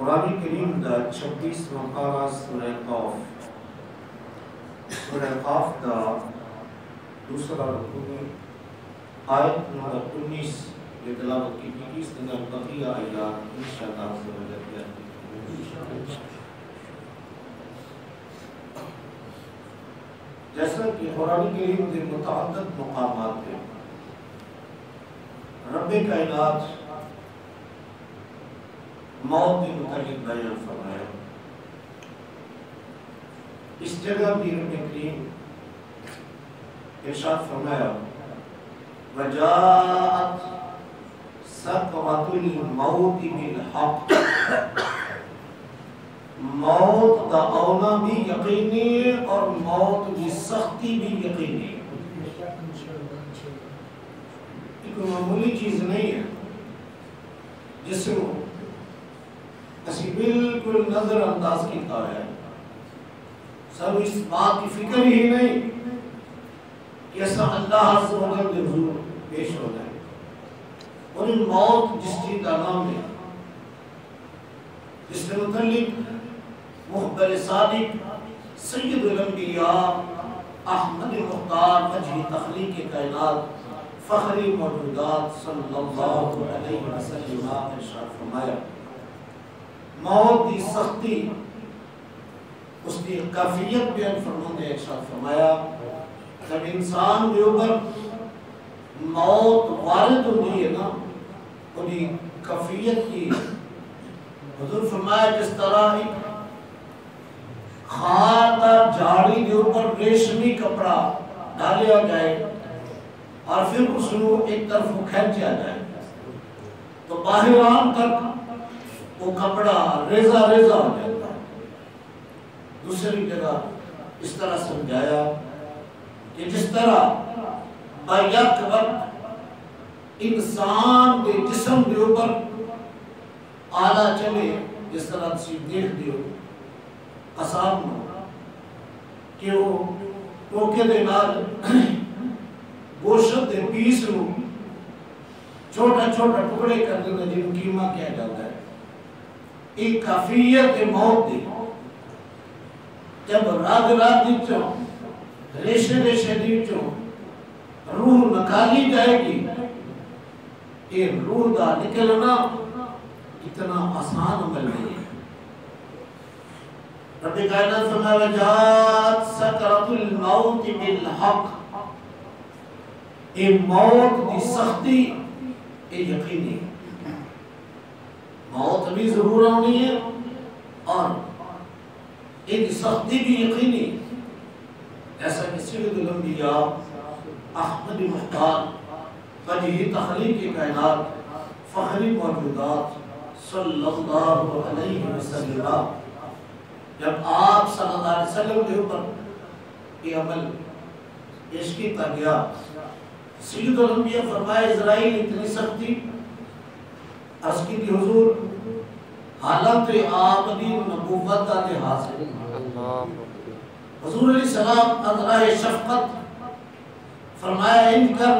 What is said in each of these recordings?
قرآن کریم دا 26 مقالہ سورہ قاف دا دوسرا رکوع میں آیت نمبر 19 یہ تلاوت کی گئی، اس دن بقیہ آیات انشاءاللہ سے وجہ جیسا کہ قرآن کریم کے متعدد مقامات ہیں رب کائنات موت کے متعلق بیان فرمایا۔ اس جگہ بھی رب کریم ارشاد فرمایا وَجَاءَتْ سَكْرَةُ الْمَوْتِ بِالْحَقِّ، موت دا اونا بھی یقینی ہے اور موت کی سختی بھی یقینی ہے۔ یہ کوئی معمولی چیز نہیں ہے جس کو اسی بالکل نظر انداز کیتا ہے۔ سب اس بات کی فکر ہی نہیں کہ ایسا اللہ عز و جل کے حضور پیش ہو جائے، اور ان موت جس چیز کا نام ہے جس کے متعلق مخبر صادق سید الانبیاء احمد مختار وجہ تخلیق کائنات فخری موجودات صلی اللہ علیہ وسلم نے ارشاد فرمایا موت کی سختی اس کی کیفیت بیان فرماتے ہیں۔ ارشاد فرمایا جب انسان کے اوپر موت وارد ہوتی ہے نا، انہی کیفیت کی حضور فرمایا جس طرح ایک خاردار جھاڑی کے اوپر ریشمی کپڑا ڈالیا جائے اور پھر اس کو ایک طرف کھینچا جائے تو باہر آن تک وہ کپڑا ریزہ ریزہ ہو جاتا ہے۔ دوسری جگہ اس طرح سمجھایا کہ جس طرح بیک وقت انسان کے جسم کے اوپر آلہ چلے، جس طرح تسی دیکھ دیو قصاب میں کہ وہ ٹوکے دے نال گوشت دے پیس رو چھوٹا چھوٹا ٹکڑے کر دینا جن قیمہ کیا جاتا ہے۔ ایک کیفیت موت دی جب راگ راگ دیچوں ریشے ریشے دیچوں روح نکالی جائے گی، یہ روح دا نکلنا اتنا آسان عمل نہیں ہے۔ رب کائنات فرمایا وَجَاءَتْ سَكْرَةُ الْمَوْتِ بِالْحَقِّ، یہ موت کی سختی یہ یقینی ہے، موت بھی ضرور آنی ہے اور ایک سختی بھی یقینی ہے۔ ایسا کہ سید الانبیاء احمد مختار وجہ تخلیق کائنات فخری موجودات صلی اللہ علیہ وسلم جب آپ صلی اللہ علیہ وسلم کے اوپر یہ عمل پیش کیتا گیا، سید الانبیاء فرمائے اسرائیل اتنی سختی عرض کی حضور حالت آمدی نبوت کا لحاظ ہے۔ حضور علیہ السلام ادراہ شفقت فرمایا ان کر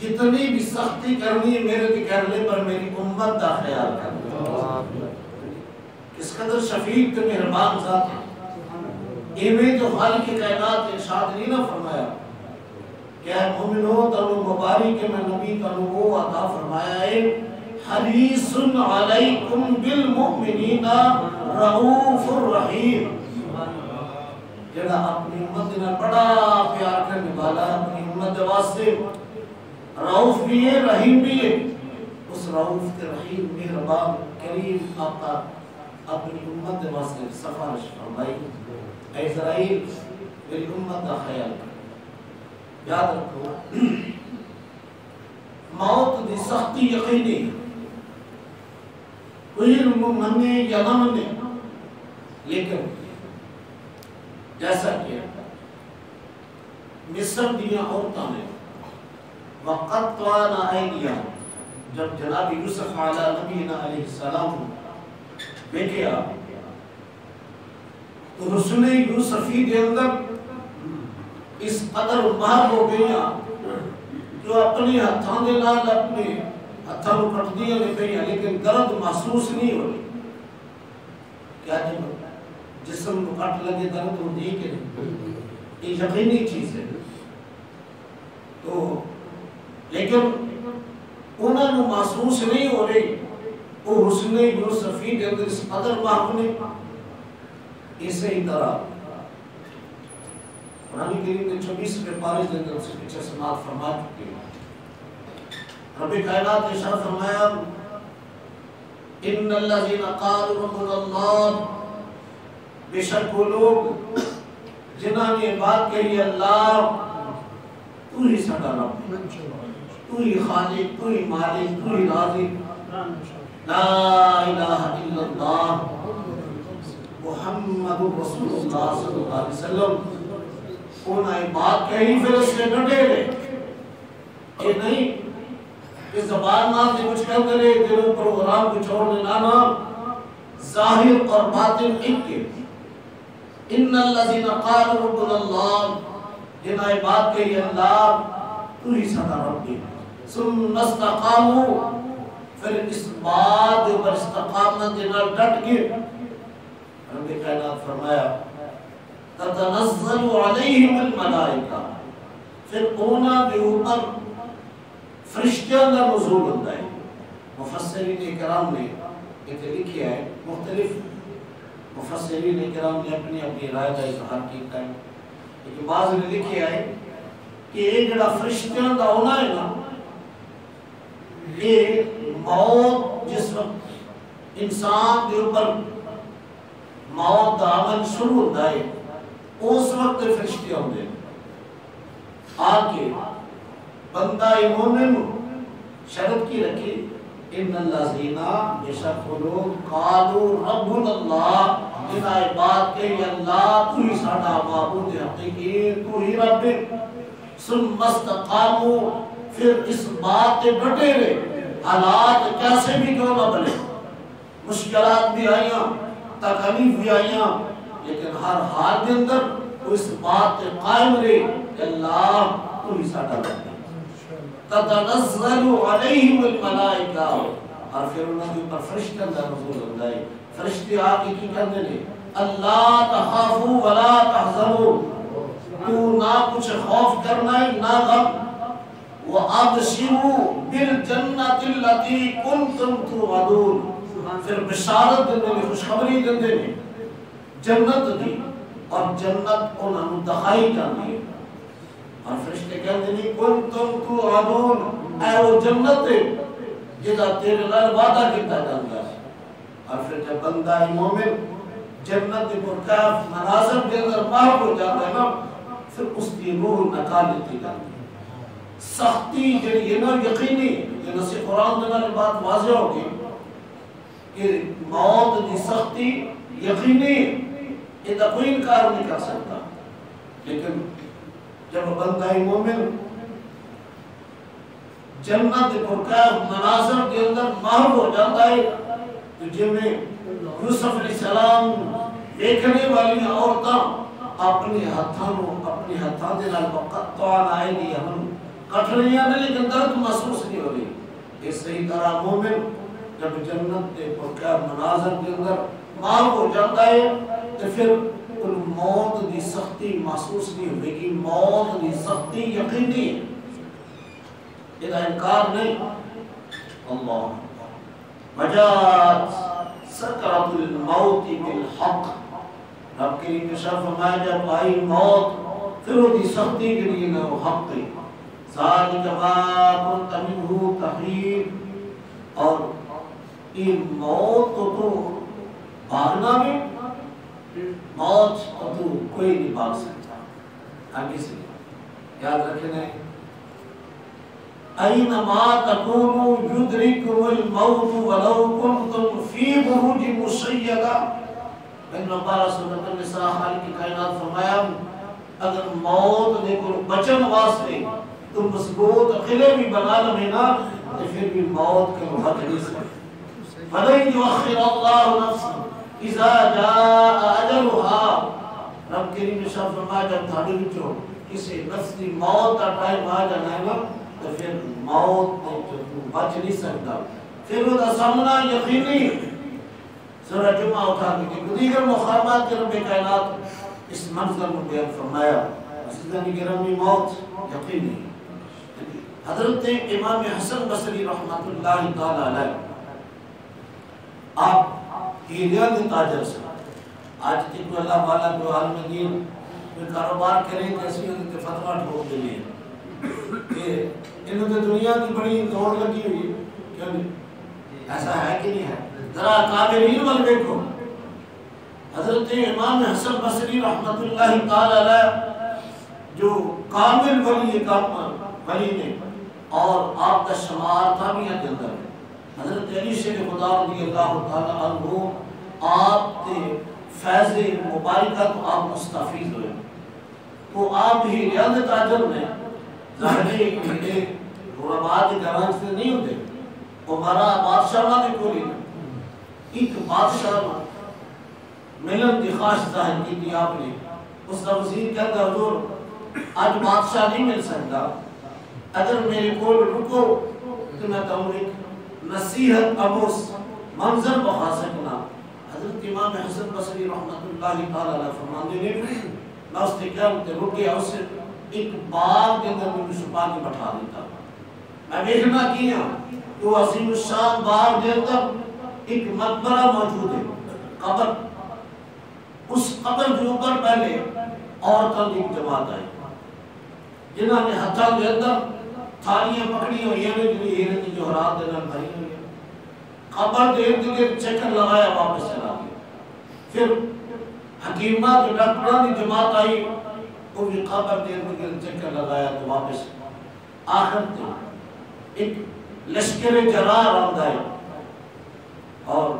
جتنی بھی سختی کرنی میرے کرنے پر میری امت کا خیال کر۔ اس قدر شفیق کے مہربان ذات ہے۔ ایویں جو خالق کائنات ارشاد نہیں نہ فرمایا کہ اے مومنو تنو مبارک میں نبی تنو وہ عطا فرمایا ہے حریص علیکم بالمؤمنین رؤوف الرحیم، جڑا اپنی امت نے بڑا پیار کرنے والا اپنی امت واسطے رؤوف بھی ہے رحیم بھی ہے۔ اس رؤوف کے رحیم مہربان کریم آقا اپنی امت واسطے سفارش فرمائی اے اسرائیل میری امت کا خیال کر۔ یاد رکھو موت دی سختی یقینی کوئی مننے یا نہ مننے، لیکن جیسا کہ مصر دیا عورتوں نے وَقَطْوَانَ أَيْدِيَهُمْ جب جناب یوسف علیہ نبینا علیہ السلام بیٹے آ تو رسول یوسفی کے اندر اس قدر مہر ہو گئی جو اپنے ہاتھوں دے نال اپنے ہاتھوں کو کٹ دیا لیکن درد محسوس نہیں ہو رہی۔ کیا جب جسم کو کٹ لگے درد ہوتی ہے کہ نہیں؟ یہ یقینی چیز ہے. تو لیکن انہوں نے محسوس نہیں ہو رہی وہ حسن یوسفی کے اندر اس قدر محبوب. اسی طرح قرآن کریم کے 26 پارے کے اندر سے پیچھے سماعت فرما چکے ہیں. رب کائنات نے ارشاد فرمایا ان الذين قالوا ربنا اللہ، بے شک وہ لوگ جنہوں نے بات کہی اللہ تو ہی سدا رب، تو ہی خالق، تو ہی مالک، تو ہی رازق، لا الہ الا اللہ محمد رسول اللہ صلی اللہ علیہ وسلم. انہیں بات کہی پھر اس سے ڈٹے رہے. یہ نہیں کہ زبان نہ سے کچھ کر کرے دلوں پر غرام کو چھوڑنے لانا. ظاہر اور باطن ایک کے. ان الذين قالوا ربنا اللہ، جنہیں بات کہی اللہ تو ہی سدا ربی، ثم استقاموا، پھر اس بات پر استقامت کے نال ڈٹ گئے. رب کائنات فرمایا تتنزل علیہم الملائکہ، پھر انہاں کے اوپر فرشتوں کا نزول ہوتا ہے. مفسرین کرام نے یہ لکھا ہے، مختلف مفسرین کرام نے اپنی اپنی رائے کا اظہار کیا ہے. لیکن بعض نے لکھا ہے کہ یہ جڑا فرشتوں کا ہونا ہے نا، یہ موت جس وقت انسان کے اوپر موت کا عمل شروع ہوتا ہے اس وقت فرشتے ہوتے ہیں آ کے بندہ مومن شرط کی رکھی ان الذین، بے شک وہ لوگ قالوا ربنا اللہ، جنہیں بات کہی اللہ تو ہی ساڈا معبود حقیقی، تو ہی رب ہے. ثم استقاموا، پھر اس بات پہ ڈٹے رہے. حالات کیسے بھی کیوں نہ بنے، مشکلات بھی آئیاں، تکلیف بھی آئیاں، لیکن ہر حال کے اندر وہ اس بات پہ قائم رہے کہ اللہ تو ہی ساڈا رب ہے. تتنزل علیہم الملائکہ، اور پھر انہوں کے اوپر فرشتوں کا نزول ہوتا ہے. فرشتے آ کے کی کہتے ہیں اللہ تخافوا ولا تحزنوا، تو نہ کچھ خوف کرنا ہے نہ غم. وَأَبْشِرُوا بِالْجَنَّةِ الَّتِي كُنْتُمْ تُوعَدُونَ، پھر بشارت دینے میں خوشخبری دینے میں جنت دی، اور جنت انہوں دکھائی جاتی ہے. اور فرشتے کہتے ہیں کنتم توعدون، اے وہ جنت ہے جہاں تیرے نال وعدہ کیتا جاتا ہے. اور پھر جب بندہ مومن جنت کے پرکاف مناظر کے اندر پاک ہو جاتا ہے نا، پھر اس کی روح نکال لیتی جاتی ہے. سختی جڑی ہے نا یقینی، یہ نص قرآن کے نال بات واضح ہوگی کہ موت کی سختی یقینی، یہ تو کوئی انکار نہیں کر سکتا. لیکن جب بندہ مومن جنت پرکار مناظر کے اندر محو ہو جاتا ہے تو جن میں یوسف علیہ السلام دیکھنے والی عورتیں اپنی ہاتھوں کے نال قطعان آئے گی، ہم کٹڑیاں نے لیکن درد محسوس نہیں ہو رہی. اسی طرح مومن جب جنت کے پرکار مناظر کے اندر محو ہو جاتا ہے تو پھر موت دی سختی محسوس نہیں ہوئے گی. موت دی سختی یقینی ہے، یہ انکار نہیں. اللہ وجات سکرات الموت بالحق، رب کریم نے شرف فرمایا جب آئی موت پھر وہ دی سختی کے لیے نہ وہ حق ہے. ذالک ما کنت منہ تحید، اور یہ موت تو بھاگنا میں، موت کو تو کوئی نہیں بھاگ سکتا. آگے سے یاد رکھنا ہے اینما تکونوا یدرککم الموت ولو کنتم فی بروج مشیدہ. پارہ سورۃ النساء خالق کائنات فرمایا اگر موت نے کو بچن واسطے تم مضبوط قلعے بھی بنا لے نا تو پھر بھی موت کے بھاگ نہیں سکتے. فلن یؤخر اللہ نفسا اذا جاء اجلها، رب کریم نے شاہ فرمایا جب تھاڑی وچوں کسی نفس کی موت کا ٹائم آ جانا ہے نا تو پھر موت نے جو بچ نہیں سکتا. پھر وہ سامنا یقینی سورہ جمعہ اٹھا کے دیگر مقامات کے رب کائنات اس منظر میں بیان فرمایا عزیزان گرامی موت یقینی حضرت امام حسن بصری رحمۃ اللہ تعالی علیہ آپ ہیلیان تاجر سے آج تک اللہ والا جو عالم دین میں کاروبار کریں کیسی ان کے فتوہ ٹھوک دے لیے کہ انہوں نے دنیا کی بڑی دوڑ لگی ہوئی کیوں نہیں ایسا ہے کہ نہیں ہے ذرا کاملین وال دیکھو حضرت امام حسن بصری رحمۃ اللہ تعالی علیہ جو کامل ولی نے اور آپ کا شمار تابعین کے اندر حضرت علی شیر خدا رضی اللہ تعالی عنہ آپ کے فیض مبارکہ تو آپ مستفید ہوئے تو آپ ہی ریاض تاجر میں ظاہری کھڑے غربات گران سے نہیں ہوتے وہ ہمارا بادشاہ نے کولی ایک بادشاہ ملن کی خواہش ظاہر کی تھی آپ نے اس کا وزیر کہتا حضور آج بادشاہ نہیں مل سکتا اگر میرے کول رکو تو میں کہوں ایک نصیحت اموس منظر بخا سکنا حضرت امام حسن بصری رحمۃ اللہ تعالی علیہ فرماتے ہیں میں اس نے کیا رک گیا اسے ایک باغ کے اندر میں چھپا کے بٹھا دیتا میں دیکھنا کیا تو عظیم الشان باغ کے اندر ایک مقبرہ موجود ہے قبر اس قبر کے اوپر پہلے عورتوں کی جماعت آئی جنہوں نے ہتھوں کے اندر تھالیاں پکڑی ہوئی ہیں جو ہیرے کی جوہرات دینا بھری ہوئی ہیں قبر دے ارد چکر لگایا واپس چلا گیا پھر حکیمہ جو ڈاکٹروں کی جماعت آئی وہ بھی قبر دے ارد چکر لگایا تو واپس آخر دن ایک لشکر جرار آمد آئے اور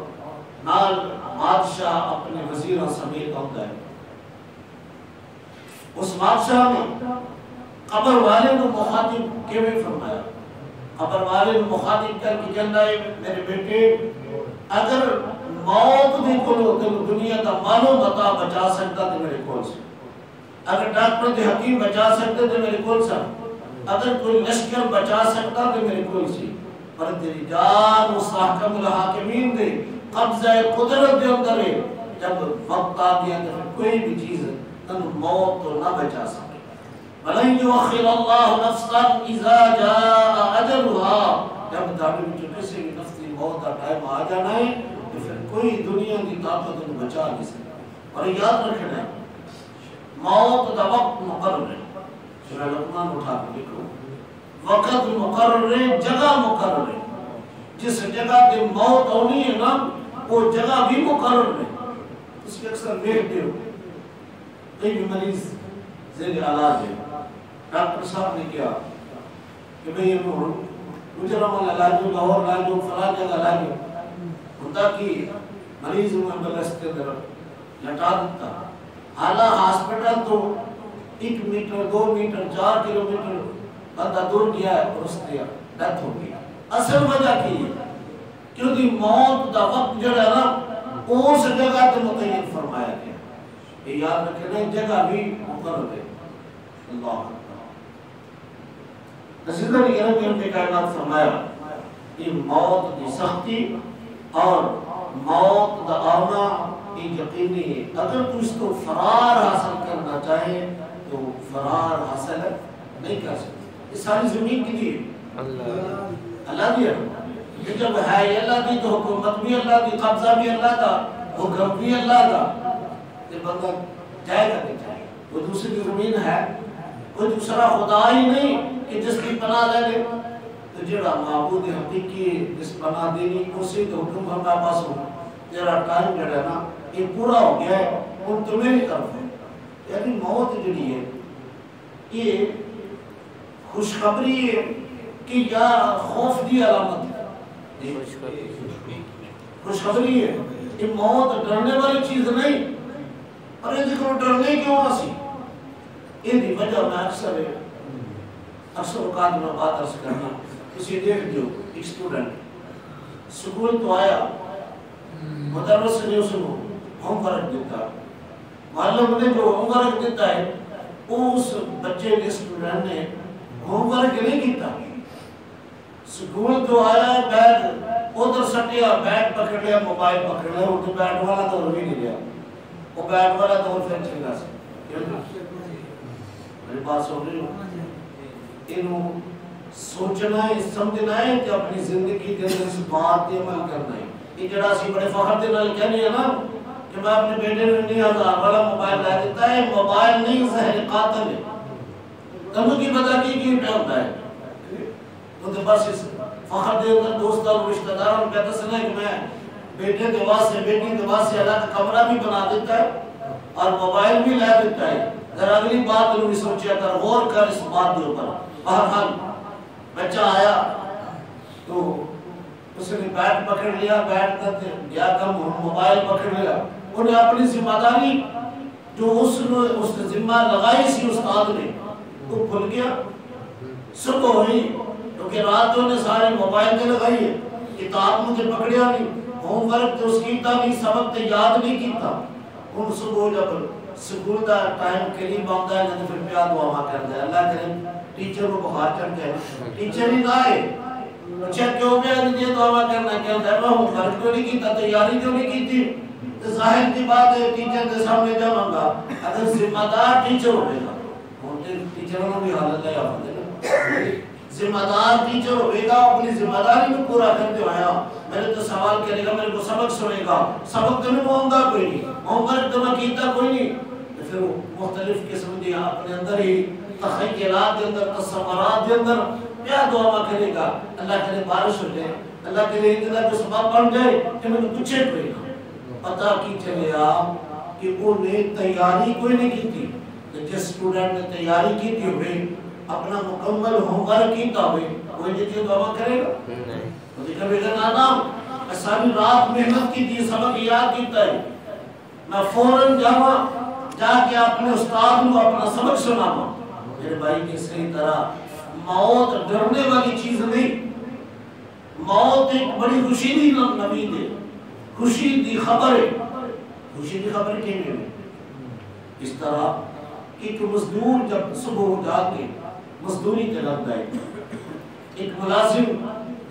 نال بادشاہ اپنے وزیروں سمیت آمد آئے اس بادشاہ نے قبر والے کو مخاطب کیویں فرمایا قبر والے کو مخاطب کر کے کہنا ہے میرے بیٹے اگر موت بھی کولو تو دنیا کا مال و متاع بچا سکتا تو میرے کول سے اگر ڈاکٹر دے حکیم بچا سکتے تو میرے کول سے اگر کوئی لشکر بچا سکتا تو میرے کول سے پر تیری جان مستحکم الحاکمین دے قبضہ قدرت دے اندر ہے جب وقت آ گیا تو کوئی بھی چیز تن موت تو نہ بچا سکے وَلَنْ يُؤَخِّرَ اللَّهُ نَفْسًا إِذَا جَاءَ أَجَلُهَا جب داڑھی میں کسی بھی نفس کی موت کا ٹائم آ جانا ہے تو پھر کوئی دنیا کی طاقت ان بچا نہیں سکتا اور یاد رکھنا ہے موت کا وقت مقرر ہے سورہ لقمان اٹھا کے دیکھو وقت مقرر ہے جگہ مقرر ہے جس جگہ پہ موت ہونی ہے نا وہ جگہ بھی مقرر ہے اس کے اکثر دیکھتے ہو کئی بھی مریض زیر علاج ہے ڈاکٹر صاحب نے کیا کہ بھئی مجرم علاج لاہور علاج فلاں جگہ علاج ہوتا کہ مریض میں بلستے در لٹا دیتا حالا ہاسپٹل تو 1 میٹر 2 میٹر 4 کلومیٹر بندہ دور گیا ہے اور اس نے ڈیتھ ہو گیا اصل وجہ کی ہے کیونکہ موت دا وقت جو ہے نا اس جگہ تے متعین فرمایا گیا یہ یاد رکھنا جگہ بھی مقرر ہے اللہ رسول اللہ نے کائنات فرمایا کہ موت کی سختی اور موت دا آنا یہ یقینی ہے اگر تو اس کو فرار حاصل کرنا چاہے تو فرار حاصل نہیں کر سکتے یہ ساری زمین کی لیے اللہ دیا کہ جب ہے اللہ دی تو حکومت بھی اللہ دی قبضہ بھی اللہ دا حکم بھی اللہ دا یہ بندہ جائے گا نہیں جائے وہ دوسری زمین ہے کوئی دوسرا خدا ہی نہیں کہ جس کی پناہ لے لے تو جڑا معبود حقیقی جس پناہ دینی اسی تو حکم ہمارا پاس ہو تیرا ٹائم جڑا نا یہ پورا ہو گیا ہے ان تمہیں نہیں طرف ہے یعنی موت جڑی ہے یہ خوشخبری ہے کہ یا خوف دی علامت خوشخبری ہے کہ موت ڈرنے والی چیز نہیں اور یہ دیکھو ڈرنے کیوں اسی یہ دی وجہ میں اکثر اوقات میں بات عرض کرنا کسی دیکھ جو ایک اسٹوڈنٹ سکول تو آیا مدرس نے اس کو ہوم ورک دیتا معلم نے جو ہوم ورک دیتا ہے اس بچے نے اسٹوڈنٹ نے ہوم ورک نہیں کیتا سکول تو آیا بیگ ادھر سٹیا بیٹ پکڑ لیا موبائل پکڑ لیا وہ بیٹ والا دور بھی نہیں لیا وہ بیٹ والا دور پھر چلا سکتا میری بات سن رہی ہو انہوں سوچنا ہے سمجھنا ہے کہ اپنی زندگی کے اندر اس بات پہ عمل کرنا ہے یہ جڑا سی بڑے فخر دے نال کہنے ہے نا کہ میں اپنے بیٹے نے 90,000 والا موبائل لا دیتا ہے موبائل نہیں زہر قاتل ہے تمہیں کی پتا کی پہ ہوتا ہے تو بس اس فخر دے اندر دوست اور رشتہ دار ان کہتا سنا کہ میں بیٹے کے واسطے بیٹی کے واسطے اللہ کا کمرہ بھی بنا دیتا ہے اور موبائل بھی لا دیتا ہے اگر اگلی بات انہوں نے سوچیا کر غور کر اس بات کے اوپر بہرحال بچہ آیا تو اس نے بیٹ پکڑ لیا بیٹ کر گیا کم موبائل پکڑ لیا انہیں اپنی ذمہ داری جو اس نے ذمہ لگائی سی استاد نے وہ بھول گیا صبح ہوئی کیونکہ راتوں نے سارے موبائل کے لگائی ہے کتاب مجھے پکڑیا نہیں ہوم ورک تو اس کیتا نہیں سبق تے یاد نہیں کیتا ان صبح جب سکول دا ٹائم قریب آتا ہے تو پھر پیا دعا کرتا ہے اللہ کرے ٹیچر کو بخار چڑھ جائے ٹیچر ہی نہ آئے اچھا کیوں پیا یہ دعا کرنا کیا ہوتا ہے میں ہوم ورک کیوں نہیں کیتا تیاری کیوں نہیں کی تھی ظاہر کی بات ہے ٹیچر کے سامنے جا مانگا اگر ذمہ دار ٹیچر ہوئے گا ٹیچروں نے بھی حالت ہے ذمہ دار ٹیچر ہوئے گا اپنی ذمہ داری کو پورا کرتے ہویا میرے تو سوال کرے گا میرے کو سبق سنے گا سبق تو نہیں ہوگا کوئی نہیں ہوم ورک تو میں کیتا کوئی نہیں پھر وہ مختلف قسم دی اپنے اندر ہی تخیلات کے اندر تصورات کے اندر کیا دعا کرے گا اللہ کرے بارش ہو جائے اللہ کرے اتنا کو سبق بن جائے کہ میں پوچھے کوئی نہ پتہ کی چلے آپ کہ وہ نے تیاری کوئی نہیں کی تھی جس اسٹوڈنٹ نے تیاری کی تھی ہوئے اپنا مکمل ہوم ورک کیتا ہوئے وہ یہ دعا کرے گا تو دیکھا بیٹا نانا میں ساری رات محنت کی تھی سبق یاد کیتا ہے میں فوراً جا کے اپنے استاد کو اپنا سبق سناوا میرے بھائی کی صحیح طرح موت ڈرنے والی چیز نہیں موت ایک بڑی خوشی دی نبی دے خوشی دی خبر ہے خوشی دی خبر کیوں نہیں اس طرح ایک مزدور جب صبح اٹھا کے مزدوری کے لگتا ہے ایک ملازم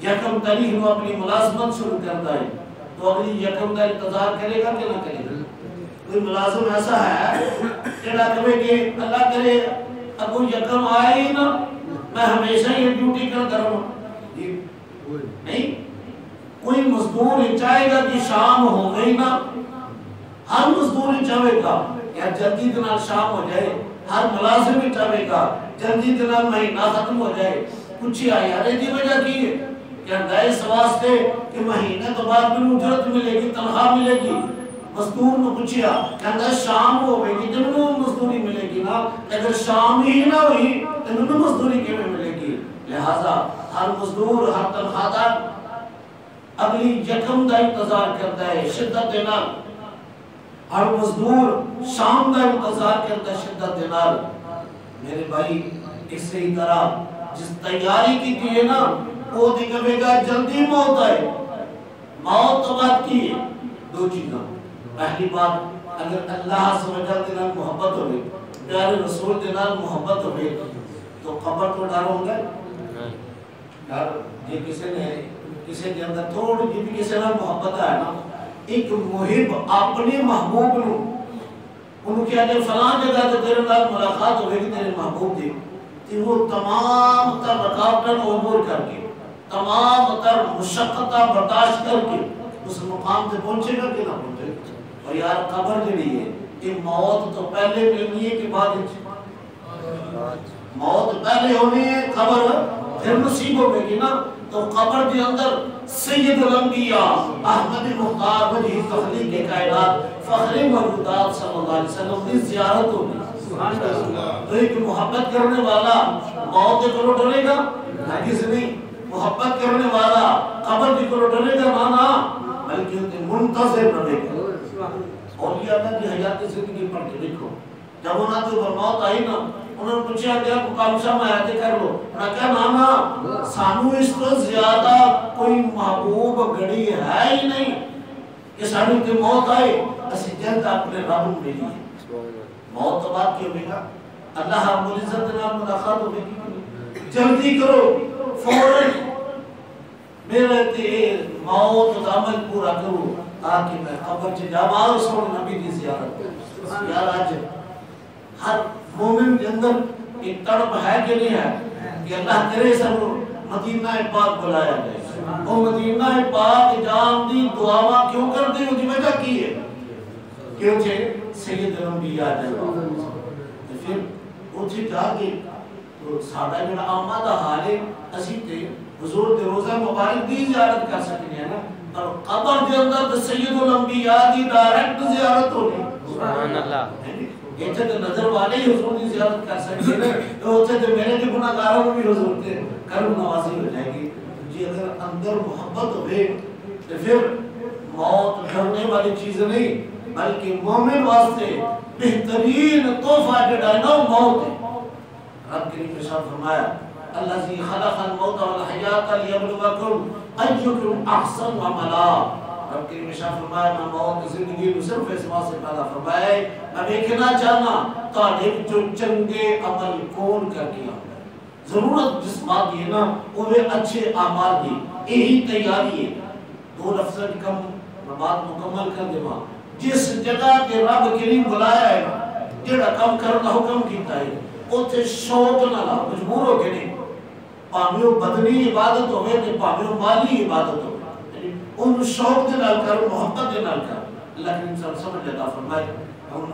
یکم تاریخ میں اپنی ملازمت شروع کرتا ہے تو اگلی یکم کا انتظار کرے گا کہ نہ کرے گا کوئی ملازم ایسا ہے کہ اللہ کرے اب وہ یکم آئے ہی نہ میں ہمیشہ یہ ڈیوٹی کرتا رہوں نہیں کوئی مزدور چاہے گا کہ شام ہو گئی نا ہر مزدور چاہے گا یا جلدی دنال شام ہو جائے ہر ملازم چاہے گا جلدی دنال مہینہ ختم ہو جائے کچھ ہی آئی ارے دی وجہ کی ہے کہ اندائش واسطے کہ مہینے تو بعد میں اجرت ملے گی تنخواہ ملے گی مزدور نے پوچھیا کہ اندائش شام ہو گئی کہ جنہوں مزدوری ملے گی نا اگر شام ہی نہ ہوئی تو انہوں مزدوری کے میں ملے گی لہذا ہر مزدور ہر تنخواہ دار اگلی یکم کا انتظار کرتا ہے شدت دینا ہر مزدور شام کا انتظار کرتا ہے شدت دینا میرے بھائی اس سے ہی طرح جس تیاری کی تھی ہے نا وہ دکھوے گا جلدی موت آئے موت تو بات کی ہے دو چیزاں پہلی بات اگر اللہ سے وجہ دینا محبت ہوئے پیارے رسول دینا محبت ہوئے تو قبر تو ڈر ہوں گے ڈر یہ کسی کے اندر تھوڑی جی بھی کسی نے محبت ہے نا ایک محب اپنے محبوب نو انہوں کیا جائے فلاں جگہ تو تیرے نال ملاقات ہوئے گی تیرے محبوب دی کہ وہ تمام تر رکاوٹن عبور کر کے تمام تر مشقتہ برداشت کر کے اس مقام سے پہنچے گا کہ نہ پہنچے گا اور یار قبر کے لیے کہ موت تو پہلے ملنی ہے کہ بعد موت پہلے ہونی ہے قبر پھر نصیب ہوگی نا تو قبر کے اندر سید الانبیاء احمد مختار وجہ تخلیق کائنات فخر موجودات صلی اللہ علیہ وسلم کی زیارت ہوگی تو ایک محبت کرنے والا موت کو ڈرے گا ہرگز نہیں محبت کرنے والا قبر کو ڈرے گا مانا بلکہ منتظر رہے گا اولیاء اللہ کی حیات زندگی پڑھ کے دیکھو جب انہوں نے اوپر موت آئی نا انہوں نے پوچھا گیا مقامشہ میں آیتیں کر لو انہوں نے کہا نانا سانو اس تو زیادہ کوئی محبوب گھڑی ہے ہی نہیں کہ سانو کی موت آئے اسی جلد اپنے رب ملی ہے موت تو بات کی ہوگی گا اللہ رب العزت نام ملاقات ہوگی جلدی کرو فوراً میرے تے موت دا عمل پورا کرو تاکہ میں قبر چ جاواں سونے نبی دی زیارت کروں. یار آج ہر مومن کے اندر ایک تڑپ ہے کہ نہیں ہے کہ اللہ کرے سب مدینہ پاک بلایا جائے. وہ مدینہ پاک جان دی دعاواں کیوں کرتے ہو؟ دی وجہ کی ہے کیوں چھے سید الانبیاء جلوہ. پھر اتھے جا کے تو سادہ جڑا آمدہ حالے اسی تے حضور دے روزہ مبارک دی زیارت کر سکتے ہیں نا. اور قبر دے اندر سید الانبیاء دی ڈائریکٹ زیارت ہونی. سبحان اللہ. ایتھے تے نظر والے ہی حضور دی زیارت کر سکتے ہیں. تو اتھے تے میرے جو گناہگاروں میں بھی حضور تے کرم نوازی ہو جائے گی. جی اگر اندر محبت ہوئے تو پھر موت ڈرنے والی چیز نہیں بلکہ مومن واسطے بہترین تحفہ جڑا ہے نا موت ہے. رب کریم نے شاہ فرمایا الذی خلق الموت والحیات لیبلوکم ایکم احسن عملا. رب کریم نے شاہ فرمایا میں موت زندگی کو صرف اس واسطے سے پیدا فرمایا ہے میں دیکھنا چاہنا تاکہ جو چنگے عمل کون کر کیا. ضرورت جس بات کی ہے نا وہ اچھے اعمال دی یہی تیاری ہے. دو لفظ کم بات مکمل کر دے. جس جگہ کے رب کریم بلایا ہے جڑا کم کرنا حکم کیتا ہے اوتھے شوق نہ لا مجبور ہو کے نہیں. پاویں بدنی عبادت ہوے تے پاویں مالی عبادت ہو ان شوق دے نال کر محبت دے نال کر. اللہ کریم صلی اللہ علیہ وسلم عطا فرمائے. ہم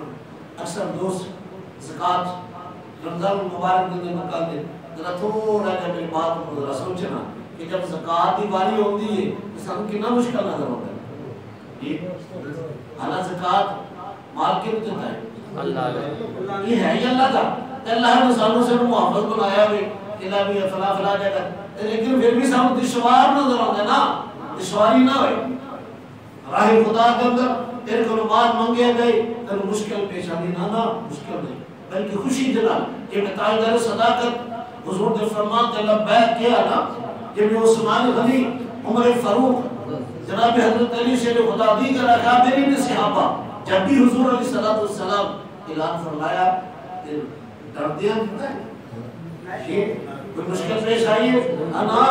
اکثر دوست زکات رمضان المبارک دے نکال دے ذرا تھوڑا جا میری بات کو ذرا سوچنا کہ جب زکات کی باری ہوتی ہے تو سب کتنا مشکل نظر ہوتا ہے. حالانکہ زکات مال کے دیتا ہے اللہ. یہ ہے ہی اللہ کا. اللہ نے سانوں سے محبت بنایا ہوئے کہ بھی فلا فلا جگہ لیکن پھر بھی سب دشوار نظر آتا ہے نا. دشواری نہ ہوئے راہ خدا کے اندر تیرے کو مال منگے گئے تیرے مشکل پیش آنی نہ مشکل نہیں بلکہ خوشی دلال کہ میں تاجدار صداقت حضور نے فرمان تے لبیک کیا نا. جب عثمان غنی عمر فاروق جناب حضرت علی سے خدا دی کر اکابرین صحابہ جب بھی حضور علیہ السلام اعلان فرمایا ڈر دیا دیتا ہے یہ کوئی مشکل پیش آئی ہے انا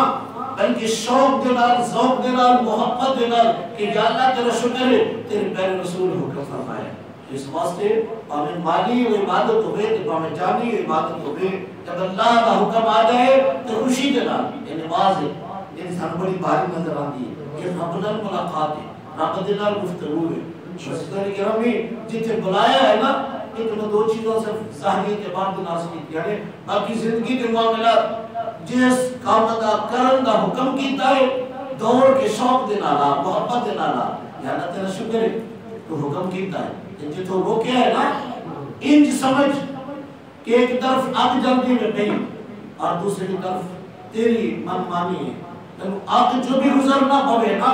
بلکہ شوق دلال ذوق دلال محبت دلال کہ یا اللہ تیرا شکر ہے تیرے پیر رسول حکم فرمایا. اس واسطے ہمیں مالی و عبادت ہوئے تو ہمیں جانی و عبادت ہوئے جب اللہ کا حکم آ جائے تو خوشی دلال یہ نماز ہے. انسان بڑی بھاری نظر آتی ہے یہ رب نال ملاقات ہے رب دلال گفتگو ہے. شہر کرام میں جتنے بلایا ہے نا کہ تمہیں دو چیزوں سے ظاہری اعتبار کے ناس کی یعنی باقی زندگی کے معاملات جس کام دا کرن دا حکم کیتا ہے دور کے شوق دے نالا محبت دے نالا یا اللہ تیرا شکر ہے تو حکم کیتا ہے جتوں روکیا ہے نا انج سمجھ کہ ایک طرف آگ جلدی میں پئی اور دوسری طرف تیری من مانی ہے تو آگ جو بھی گزر نہ پوے نا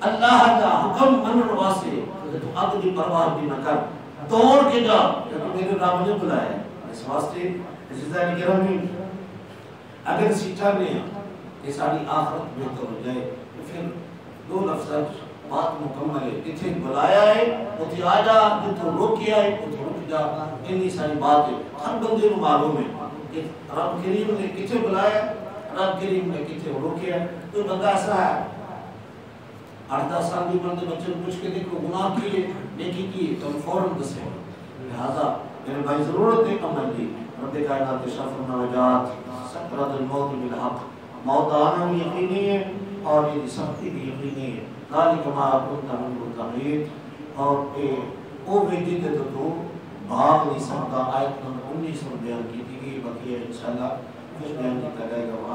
اللہ کا حکم منن واسطے تو آگ دی پرواہ بھی نہ کر دوڑ کے جا کیونکہ میرے رب نے بلایا ہے. اس واسطے عزیزان کرام اگر سیٹھا نہیں کہ ساری آخرت بہتر ہو جائے تو پھر دو لفظ بات مکمل ہے. کتنے بلایا ہے اتھے آ جا جتوں روکیا ہے اتھے رک جا. اتنی ساری بات ہے ہر بندے کو معلوم ہے کہ رب کریم نے کتنے بلایا رب کریم نے کتنے روکیا. تو بندہ ایسا ہے 8-10 سال بھی بندے بچے پوچھ کے دیکھو گناہ کیے نیکی کی تو فوراً دسے. لہذا میرے بھائی ضرورت ہے عمل کی. رب کائنات کے شرف نوجات سکرات الموت بالحق موت آنا بھی یقینی ہے اور یہ سختی بھی یقینی ہے. ذالک ما کنت منہ تحید اور او بیٹی دے تو بھاگ نہیں سکتا. آیت نمبر 19 میں بیان کی تھی. بقیہ انشاءاللہ کچھ بیان کیا جائے گا.